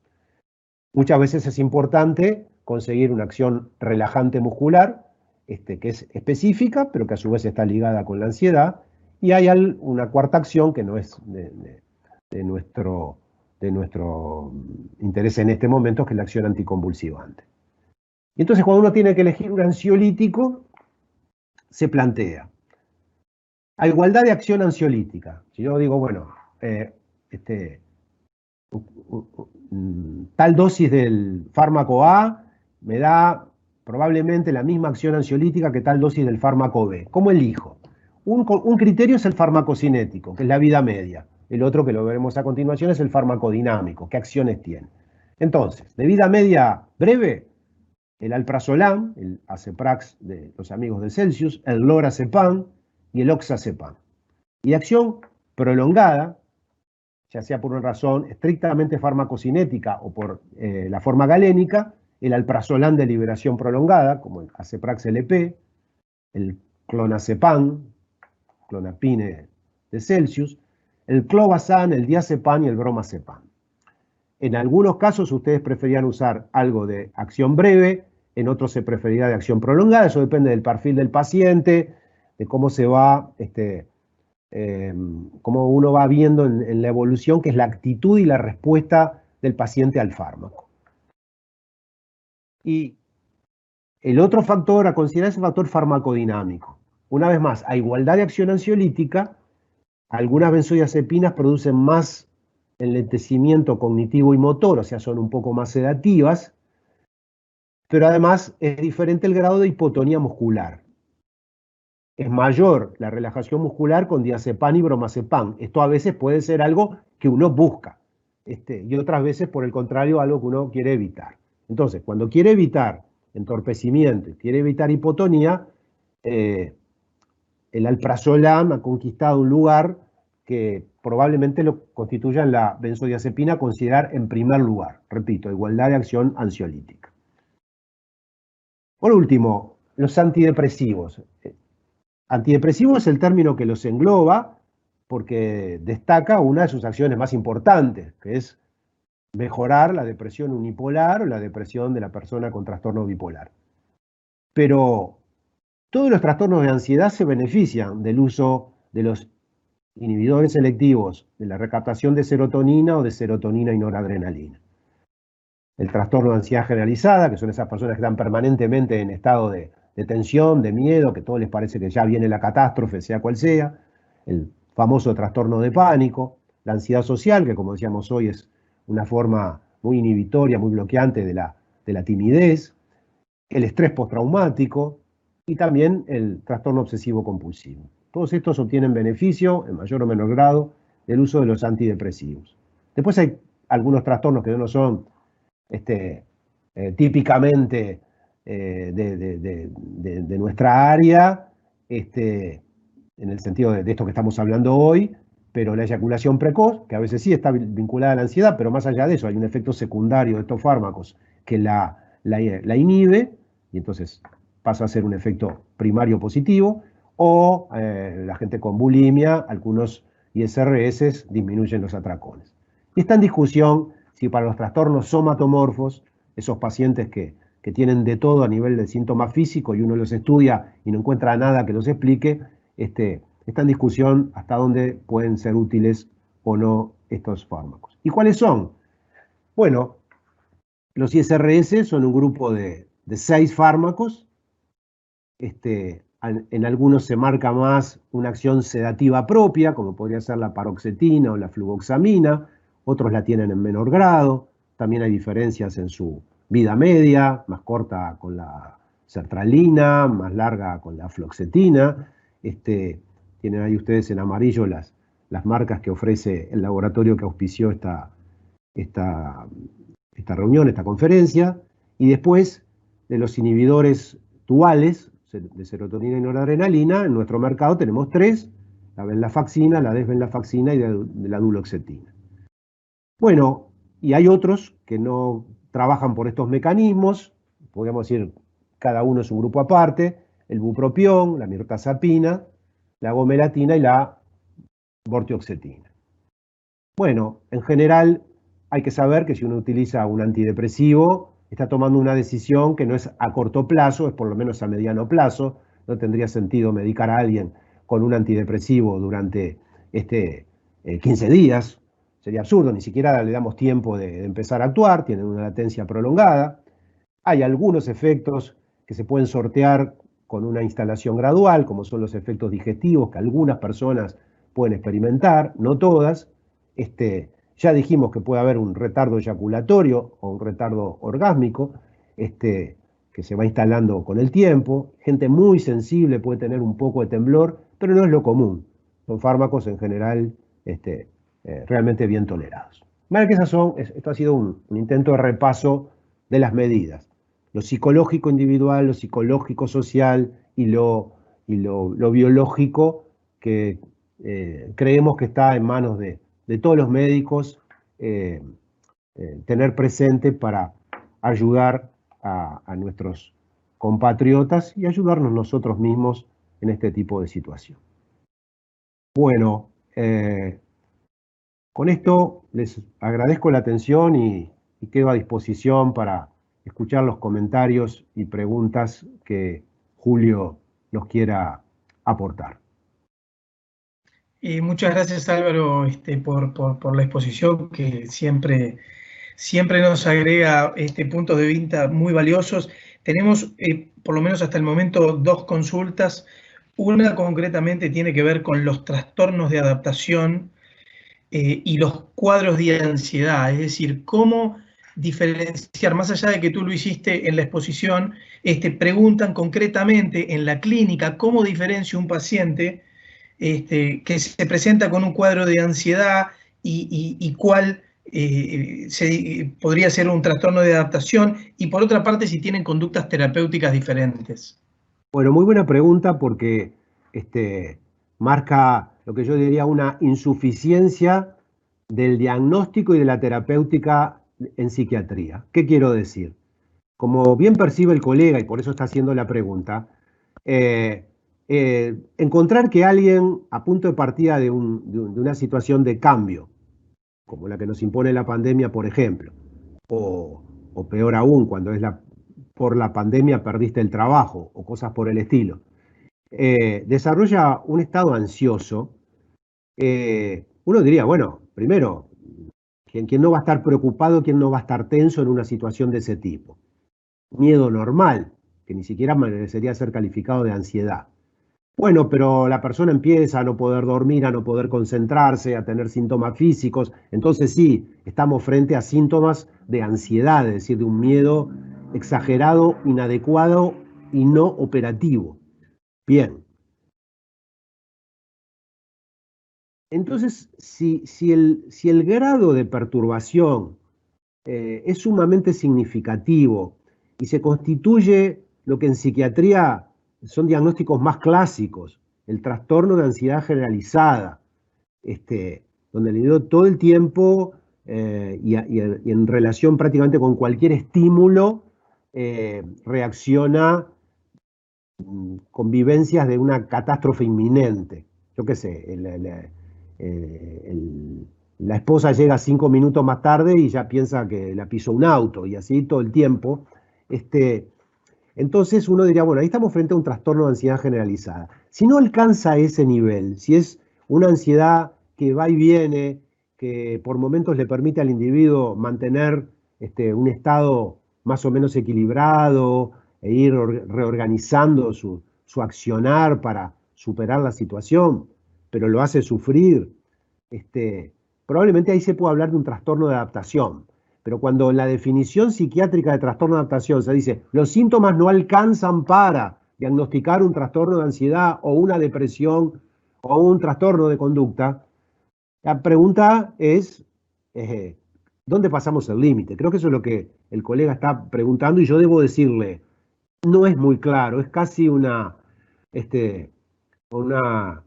Muchas veces es importante conseguir una acción relajante muscular, que es específica, pero que a su vez está ligada con la ansiedad, y hay una cuarta acción que no es de nuestro interés en este momento, que es la acción anticonvulsivante. Y entonces cuando uno tiene que elegir un ansiolítico, se plantea, a igualdad de acción ansiolítica, si yo digo, bueno, tal dosis del fármaco A me da probablemente la misma acción ansiolítica que tal dosis del fármaco B. ¿Cómo elijo? Un criterio es el farmacocinético, que es la vida media. El otro, que lo veremos a continuación, es el farmacodinámico, qué acciones tiene. Entonces, de vida media breve, el alprazolam, el Aceprax de los amigos de Celsius, el lorazepam y el oxazepam. Y de acción prolongada, ya sea por una razón estrictamente farmacocinética o por la forma galénica, el alprazolam de liberación prolongada, como el Aceprax LP, el clonazepam, clonapine de Celsius, el clobazam, el diazepam y el bromazepam. En algunos casos ustedes preferían usar algo de acción breve, en otros se preferirá de acción prolongada, eso depende del perfil del paciente, de cómo se va, cómo uno va viendo en la evolución, que es la actitud y la respuesta del paciente al fármaco. Y el otro factor a considerar es el factor farmacodinámico. Una vez más, a igualdad de acción ansiolítica, algunas benzodiazepinas producen más enlentecimiento cognitivo y motor, o sea, son un poco más sedativas, pero además es diferente el grado de hipotonía muscular. Es mayor la relajación muscular con diazepam y bromazepam. Esto a veces puede ser algo que uno busca, y otras veces, por el contrario, algo que uno quiere evitar. Entonces, cuando quiere evitar entorpecimiento, quiere evitar hipotonía, el alprazolam ha conquistado un lugar que probablemente lo constituya en la benzodiazepina a considerar en primer lugar. Repito, igualdad de acción ansiolítica. Por último, los antidepresivos. Antidepresivo es el término que los engloba porque destaca una de sus acciones más importantes, que es mejorar la depresión unipolar o la depresión de la persona con trastorno bipolar. Pero todos los trastornos de ansiedad se benefician del uso de los inhibidores selectivos de la recaptación de serotonina o de serotonina y noradrenalina. El trastorno de ansiedad generalizada, que son esas personas que están permanentemente en estado de tensión, de miedo, que todo les parece que ya viene la catástrofe, sea cual sea. El famoso trastorno de pánico, la ansiedad social, que como decíamos hoy es una forma muy inhibitoria, muy bloqueante de la timidez, el estrés postraumático y también el trastorno obsesivo compulsivo. Todos estos obtienen beneficio, en mayor o menor grado, del uso de los antidepresivos. Después hay algunos trastornos que no son típicamente de nuestra área, en el sentido de esto que estamos hablando hoy, pero la eyaculación precoz, que a veces sí está vinculada a la ansiedad, pero más allá de eso hay un efecto secundario de estos fármacos que la inhibe, y entonces pasa a ser un efecto primario positivo, o la gente con bulimia, algunos ISRS disminuyen los atracones. Y está en discusión si para los trastornos somatomorfos, esos pacientes que tienen de todo a nivel de síntomas físicos y uno los estudia y no encuentra nada que los explique, está en discusión hasta dónde pueden ser útiles o no estos fármacos. ¿Y cuáles son? Bueno, los ISRS son un grupo de 6 fármacos. En algunos se marca más una acción sedativa propia, como podría ser la paroxetina o la fluvoxamina, otros la tienen en menor grado, también hay diferencias en su vida media, más corta con la sertralina, más larga con la fluoxetina. Tienen ahí ustedes en amarillo las marcas que ofrece el laboratorio que auspició esta reunión, esta conferencia, y después de los inhibidores duales de serotonina y noradrenalina, en nuestro mercado tenemos 3, la venlafaxina, la desvenlafaxina y la duloxetina. Bueno, y hay otros que no trabajan por estos mecanismos, podríamos decir, cada uno es un grupo aparte, el bupropión, la mirtazapina, la gomelatina y la vortioxetina. Bueno, en general hay que saber que si uno utiliza un antidepresivo, está tomando una decisión que no es a corto plazo, es por lo menos a mediano plazo. No tendría sentido medicar a alguien con un antidepresivo durante 15 días. Sería absurdo, ni siquiera le damos tiempo de empezar a actuar, tienen una latencia prolongada. Hay algunos efectos que se pueden sortear con una instalación gradual, como son los efectos digestivos que algunas personas pueden experimentar, no todas. Ya dijimos que puede haber un retardo eyaculatorio o un retardo orgásmico, que se va instalando con el tiempo. Gente muy sensible puede tener un poco de temblor, pero no es lo común. Son fármacos en general realmente bien tolerados. Bueno, que esto ha sido un intento de repaso de las medidas. Lo psicológico individual, lo psicológico social y lo biológico que creemos que está en manos de todos los médicos tener presente para ayudar a nuestros compatriotas y ayudarnos nosotros mismos en este tipo de situación. Bueno, con esto les agradezco la atención y quedo a disposición para escuchar los comentarios y preguntas que Julio nos quiera aportar. Muchas gracias, Álvaro, por la exposición que siempre nos agrega puntos de vista muy valiosos. Tenemos, por lo menos hasta el momento, 2 consultas. Una concretamente tiene que ver con los trastornos de adaptación y los cuadros de ansiedad, es decir, cómo diferenciar, más allá de que tú lo hiciste en la exposición, preguntan concretamente en la clínica cómo diferencia un paciente que se presenta con un cuadro de ansiedad y cuál podría ser un trastorno de adaptación, y por otra parte si tienen conductas terapéuticas diferentes. Bueno, muy buena pregunta porque marca lo que yo diría una insuficiencia del diagnóstico y de la terapéutica en psiquiatría. ¿Qué quiero decir? Como bien percibe el colega, y por eso está haciendo la pregunta, encontrar que alguien a punto de partida de una situación de cambio, como la que nos impone la pandemia, por ejemplo, o peor aún, cuando por la pandemia perdiste el trabajo o cosas por el estilo, desarrolla un estado ansioso, uno diría, bueno, primero, ¿quién no va a estar preocupado, quién no va a estar tenso en una situación de ese tipo? Miedo normal, que ni siquiera merecería ser calificado de ansiedad. Bueno, pero la persona empieza a no poder dormir, a no poder concentrarse, a tener síntomas físicos. Entonces sí, estamos frente a síntomas de ansiedad, es decir, de un miedo exagerado, inadecuado y no operativo. Bien. Entonces, si el grado de perturbación es sumamente significativo y se constituye lo que en psiquiatría son diagnósticos más clásicos, el trastorno de ansiedad generalizada, donde el individuo todo el tiempo y en relación prácticamente con cualquier estímulo reacciona con vivencias de una catástrofe inminente. Yo qué sé, la esposa llega 5 minutos más tarde y ya piensa que la pisó un auto y así todo el tiempo. Entonces uno diría, bueno, ahí estamos frente a un trastorno de ansiedad generalizada. Si no alcanza ese nivel, si es una ansiedad que va y viene, que por momentos le permite al individuo mantener un estado más o menos equilibrado e ir reorganizando su accionar para superar la situación, pero lo hace sufrir, probablemente ahí se puede hablar de un trastorno de adaptación. Pero cuando en la definición psiquiátrica de trastorno de adaptación se dice los síntomas no alcanzan para diagnosticar un trastorno de ansiedad o una depresión o un trastorno de conducta, la pregunta es, ¿dónde pasamos el límite? Creo que eso es lo que el colega está preguntando y yo debo decirle, no es muy claro, es casi este, una,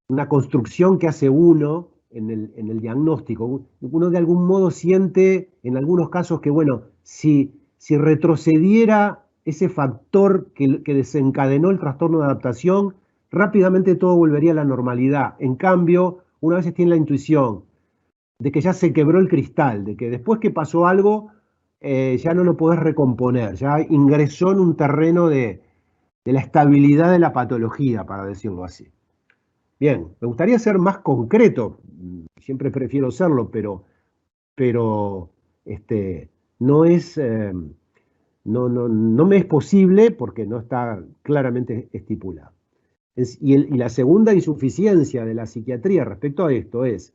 una construcción que hace uno en el diagnóstico. Uno de algún modo siente en algunos casos que, bueno, si retrocediera ese factor que desencadenó el trastorno de adaptación, rápidamente todo volvería a la normalidad. En cambio, una vez tiene la intuición de que ya se quebró el cristal, de que después que pasó algo, ya no lo podés recomponer, ya ingresó en un terreno de la estabilidad de la patología, para decirlo así. Bien, me gustaría ser más concreto, siempre prefiero serlo, pero no es, no me es posible porque no está claramente estipulado. Y la segunda insuficiencia de la psiquiatría respecto a esto es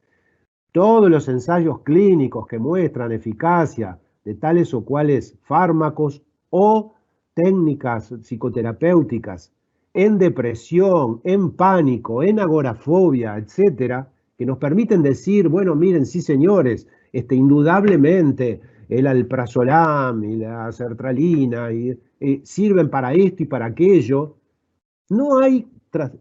todos los ensayos clínicos que muestran eficacia de tales o cuales fármacos o técnicas psicoterapéuticas en depresión, en pánico, en agorafobia, etcétera, que nos permiten decir, bueno, miren, sí señores, indudablemente el alprazolam y la sertralina sirven para esto y para aquello. No hay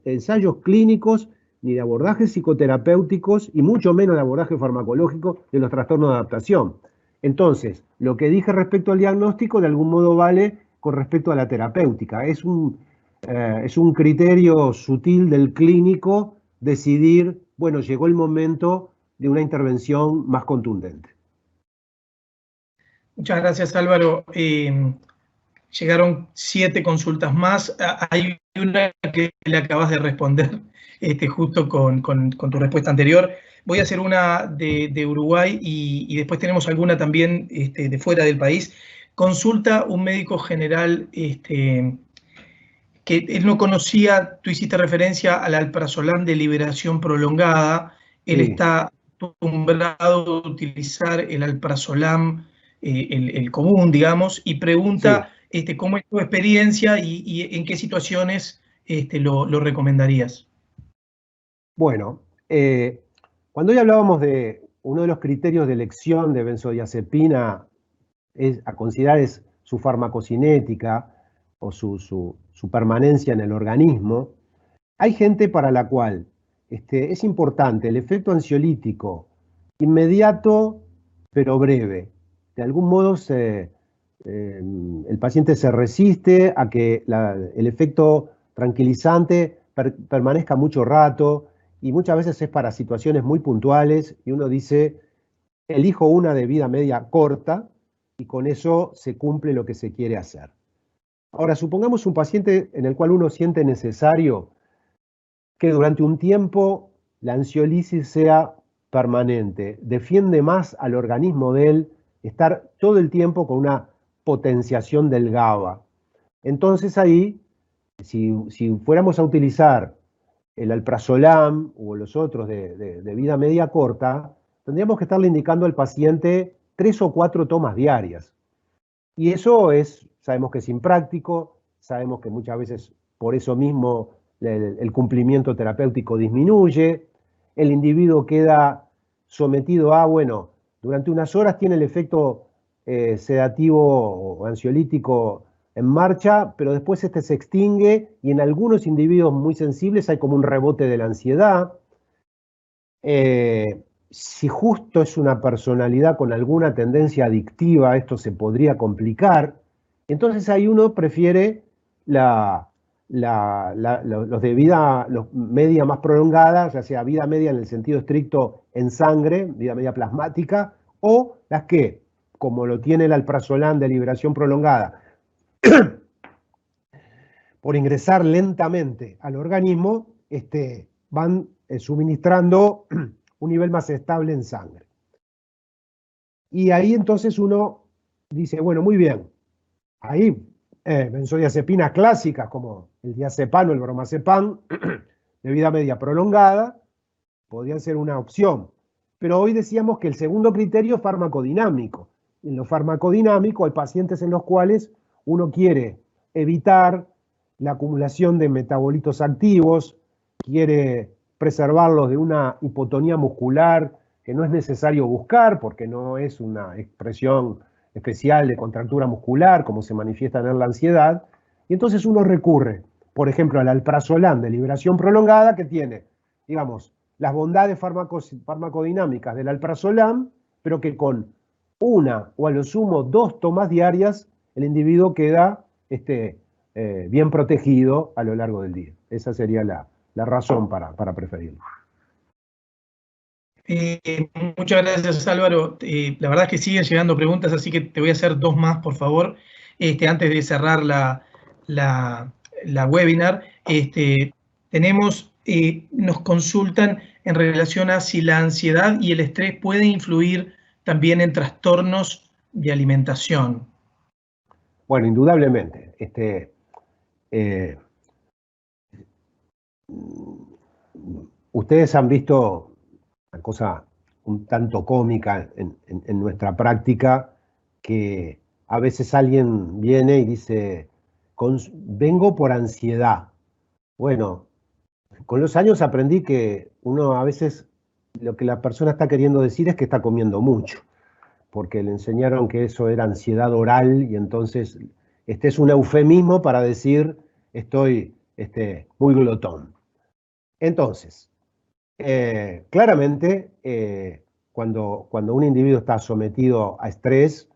ensayos clínicos ni de abordajes psicoterapéuticos y mucho menos de abordaje farmacológico de los trastornos de adaptación. Entonces, lo que dije respecto al diagnóstico de algún modo vale con respecto a la terapéutica. Es un criterio sutil del clínico decidir, bueno, llegó el momento de una intervención más contundente. Muchas gracias, Álvaro. Llegaron 7 consultas más. Hay una que le acabas de responder justo con tu respuesta anterior. Voy a hacer una de Uruguay y después tenemos alguna también de fuera del país. Consulta un médico general que él no conocía, tú hiciste referencia al alprazolam de liberación prolongada. Él Sí. está acostumbrado a utilizar el alprazolam, el común, digamos, y pregunta cómo es tu experiencia y en qué situaciones lo recomendarías. Bueno, cuando hoy hablábamos de uno de los criterios de elección de benzodiazepina a considerar es su farmacocinética o su permanencia en el organismo, hay gente para la cual es importante el efecto ansiolítico inmediato pero breve. De algún modo el paciente se resiste a que el efecto tranquilizante permanezca mucho rato y muchas veces es para situaciones muy puntuales y uno dice, elijo una de vida media corta y con eso se cumple lo que se quiere hacer. Ahora, supongamos un paciente en el cual uno siente necesario que durante un tiempo la ansiolisis sea permanente, defiende más al organismo de él estar todo el tiempo con una potenciación del GABA. Entonces ahí, si fuéramos a utilizar el alprazolam o los otros de vida media corta, tendríamos que estarle indicando al paciente 3 o 4 tomas diarias. Y eso sabemos que es impráctico, sabemos que muchas veces por eso mismo el cumplimiento terapéutico disminuye. el individuo queda sometido a, bueno, durante unas horas tiene el efecto sedativo o ansiolítico en marcha, pero después este se extingue y en algunos individuos muy sensibles hay como un rebote de la ansiedad. Si justo es una personalidad con alguna tendencia adictiva, esto se podría complicar. Entonces ahí uno prefiere los de vida media más prolongada, ya sea vida media en el sentido estricto en sangre, vida media plasmática, o las que, como lo tiene el alprazolam de liberación prolongada, por ingresar lentamente al organismo, van suministrando un nivel más estable en sangre. Y ahí entonces uno dice, bueno, muy bien, ahí benzodiazepinas clásicas como el diazepam o el bromazepam de vida media prolongada podrían ser una opción. Pero hoy decíamos que el segundo criterio es farmacodinámico. En lo farmacodinámico hay pacientes en los cuales uno quiere evitar la acumulación de metabolitos activos, quiere preservarlos de una hipotonía muscular que no es necesario buscar porque no es una expresión especial de contractura muscular como se manifiesta en la ansiedad. Y entonces uno recurre, por ejemplo, al alprazolam de liberación prolongada que tiene, digamos, las bondades farmacodinámicas del alprazolam, pero que con una o a lo sumo 2 tomas diarias el individuo queda bien protegido a lo largo del día. Esa sería la razón para preferirlo. Muchas gracias, Álvaro. La verdad es que siguen llegando preguntas, así que te voy a hacer 2 más, por favor, antes de cerrar la webinar. Nos consultan en relación a si la ansiedad y el estrés pueden influir también en trastornos de alimentación. Bueno, indudablemente. Ustedes han visto una cosa un tanto cómica en nuestra práctica, que a veces alguien viene y dice, vengo por ansiedad. Bueno, con los años aprendí que uno a veces lo que la persona está queriendo decir es que está comiendo mucho, porque le enseñaron que eso era ansiedad oral y entonces este es un eufemismo para decir estoy muy glotón. Entonces, claramente, cuando un individuo está sometido a estrés,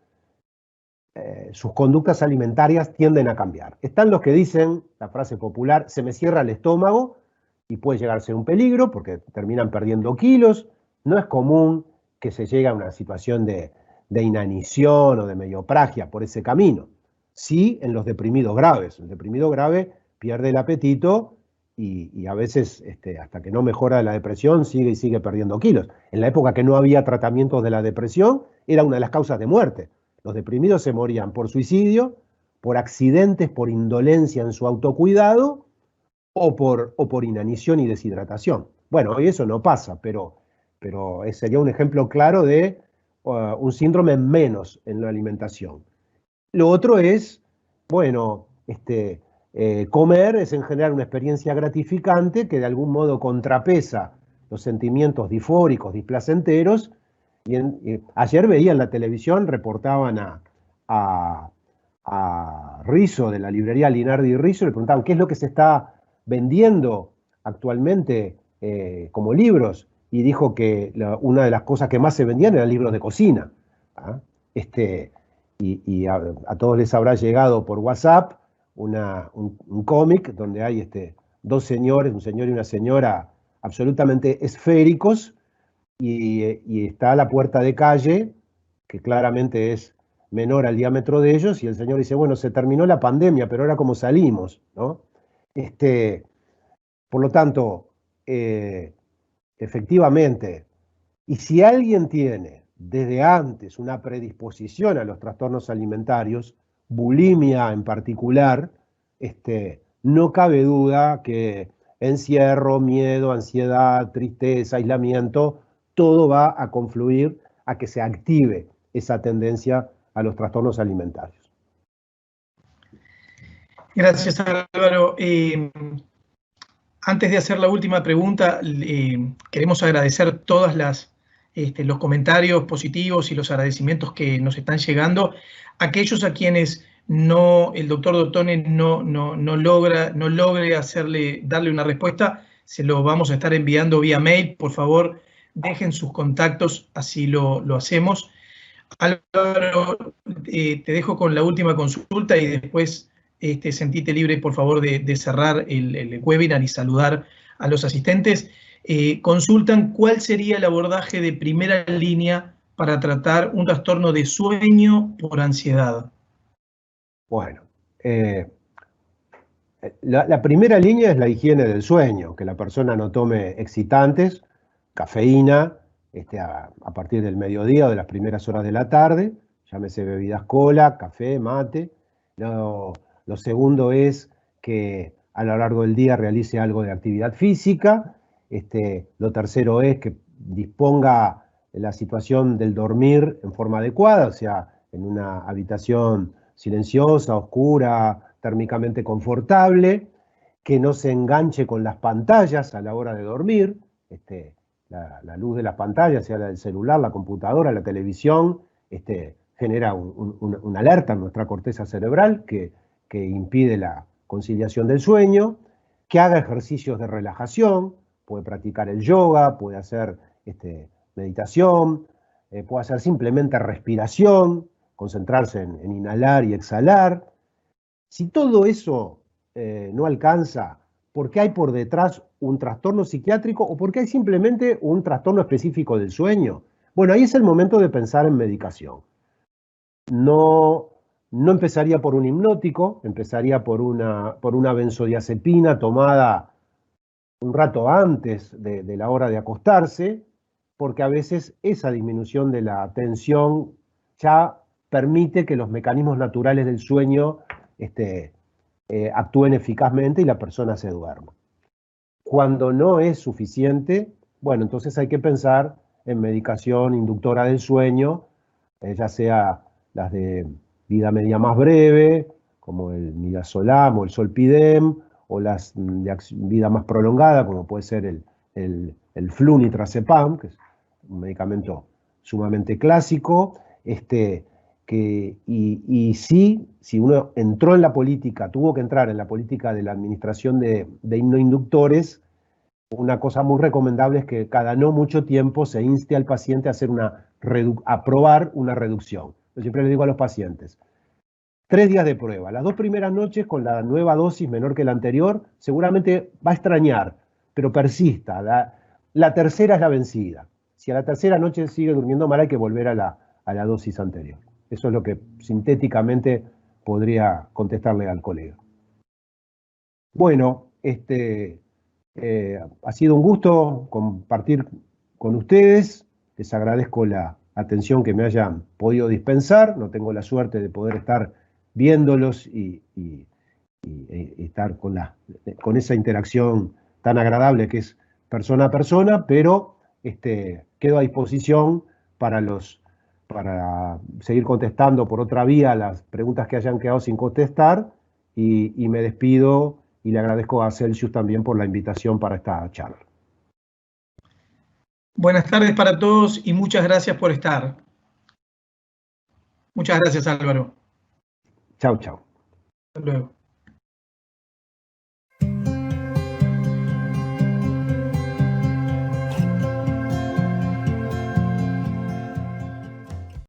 sus conductas alimentarias tienden a cambiar. Están los que dicen, la frase popular, se me cierra el estómago, y puede llegar a ser un peligro porque terminan perdiendo kilos. No es común que se llegue a una situación de inanición o de mediopragia por ese camino. Sí en los deprimidos graves. El deprimido grave pierde el apetito y a veces, hasta que no mejora la depresión, sigue y sigue perdiendo kilos. En la época que no había tratamientos de la depresión, era una de las causas de muerte. Los deprimidos se morían por suicidio, por accidentes, por indolencia en su autocuidado o por inanición y deshidratación. Bueno, hoy eso no pasa, pero sería un ejemplo claro de un síndrome menos en la alimentación. Lo otro es, bueno, comer es en general una experiencia gratificante que de algún modo contrapesa los sentimientos disfóricos, displacenteros. Ayer veía en la televisión, reportaban a Rizzo, de la librería Linardi y Rizzo, le preguntaban qué es lo que se está vendiendo actualmente como libros, y dijo que una de las cosas que más se vendían eran libros de cocina. ¿Ah? Y a todos les habrá llegado por WhatsApp un cómic donde hay 2 señores, un señor y una señora absolutamente esféricos, y está la puerta de calle, que claramente es menor al diámetro de ellos, y el señor dice, bueno, se terminó la pandemia, pero ahora cómo salimos, ¿no? Por lo tanto, efectivamente, y si alguien tiene desde antes una predisposición a los trastornos alimentarios, bulimia en particular, no cabe duda que encierro, miedo, ansiedad, tristeza, aislamiento, todo va a confluir a que se active esa tendencia a los trastornos alimentarios. Gracias, Álvaro. Antes de hacer la última pregunta, queremos agradecer todos los comentarios positivos y los agradecimientos que nos están llegando. Aquellos a quienes el doctor Dottone no logre darle una respuesta, se lo vamos a estar enviando vía mail. Por favor, dejen sus contactos, así lo hacemos. Álvaro, te dejo con la última consulta y después sentite libre, por favor, de cerrar el webinar y saludar a los asistentes. Consultan cuál sería el abordaje de primera línea para tratar un trastorno de sueño por ansiedad. Bueno, la primera línea es la higiene del sueño, que la persona no tome excitantes, cafeína, a partir del mediodía o de las primeras horas de la tarde, llámese bebidas cola, café, mate. Lo segundo es que a lo largo del día realice algo de actividad física. Lo tercero es que disponga la situación del dormir en forma adecuada, o sea, en una habitación silenciosa, oscura, térmicamente confortable, que no se enganche con las pantallas a la hora de dormir. La luz de las pantallas, sea la del celular, la computadora, la televisión, genera una alerta en nuestra corteza cerebral que impide la conciliación del sueño, que haga ejercicios de relajación, puede practicar el yoga, puede hacer meditación, puede hacer simplemente respiración, concentrarse en inhalar y exhalar. Si todo eso no alcanza, porque hay por detrás un trastorno psiquiátrico o porque hay simplemente un trastorno específico del sueño, bueno, ahí es el momento de pensar en medicación. No empezaría por un hipnótico, empezaría por una benzodiazepina tomada un rato antes de la hora de acostarse, porque a veces esa disminución de la tensión ya permite que los mecanismos naturales del sueño actúen eficazmente y la persona se duerma. Cuando no es suficiente, bueno, entonces hay que pensar en medicación inductora del sueño, ya sea las de vida media más breve, como el midazolam o el solpidem, o las de vida más prolongada, como puede ser el flunitrazepam, que es un medicamento sumamente clásico, y sí, si uno entró en la política, tuvo que entrar en la política de la administración de hipnoinductores, una cosa muy recomendable es que cada no mucho tiempo se inste al paciente a probar una reducción. Yo siempre le digo a los pacientes, 3 días de prueba. Las 2 primeras noches con la nueva dosis menor que la anterior, seguramente va a extrañar, pero persista. La tercera es la vencida. Si a la tercera noche sigue durmiendo mal, hay que volver a la dosis anterior. Eso es lo que sintéticamente podría contestarle al colega. Bueno, ha sido un gusto compartir con ustedes. Les agradezco la atención que me hayan podido dispensar. No tengo la suerte de poder estar viéndolos y estar con esa interacción tan agradable que es persona a persona, pero quedo a disposición para seguir contestando por otra vía las preguntas que hayan quedado sin contestar y me despido y le agradezco a Celsius también por la invitación para esta charla. Buenas tardes para todos y muchas gracias por estar. Muchas gracias, Álvaro. Chau, chau. Hasta luego.